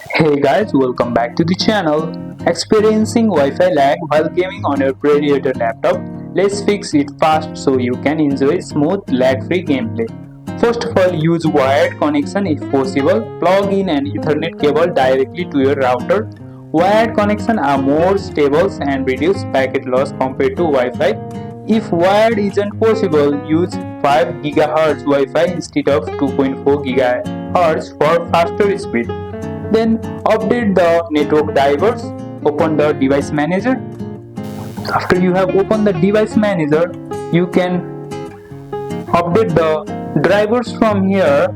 Hey guys, welcome back to the channel. Experiencing Wi-Fi lag while gaming on your Predator laptop? Let's fix it fast so you can enjoy smooth lag-free gameplay. First of all, use wired connection if possible. Plug in an Ethernet cable directly to your router. Wired connections are more stable and reduce packet loss compared to Wi-Fi. If wired isn't possible, use 5 GHz Wi-Fi instead of 2.4 GHz for faster speed. Then update the network drivers. Open the device manager. After you have opened the device manager, you can update the drivers from here.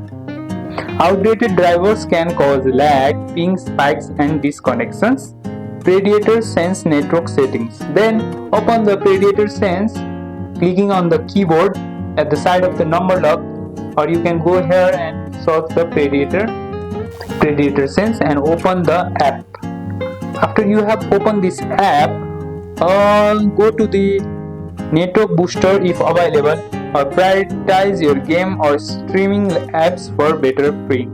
Outdated drivers can cause lag, ping spikes and disconnections. Predator Sense network settings. Then open the Predator Sense, clicking on the keyboard at the side of the number lock, or you can go here and search the Predator Sense and open the app. After you have opened this app, go to the network booster if available, or prioritize your game or streaming apps for better ping.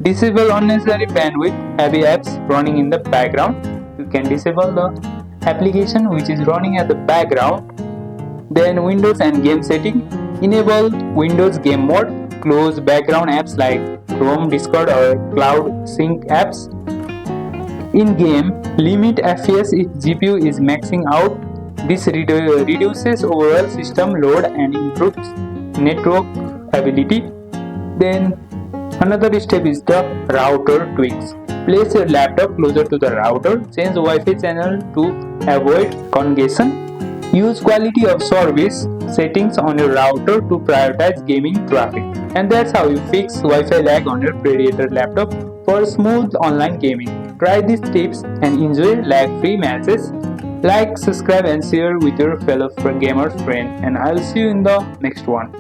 Disable unnecessary bandwidth heavy apps running in the background. You can disable the application which is running at the background. Then Windows and game setting. Enable Windows game mode. Close background apps like Chrome, Discord or Cloud Sync apps. In game, limit FPS if GPU is maxing out. This reduces overall system load and improves network ability. Then another step is the router tweaks. Place your laptop closer to the router. Change Wi-Fi channel to avoid congestion. Use quality of service settings on your router to prioritize gaming traffic. And that's how you fix Wi-Fi lag on your Predator laptop for smooth online gaming. Try these tips and enjoy lag-free matches. Like, subscribe and share with your fellow gamer friend, and I'll see you in the next one.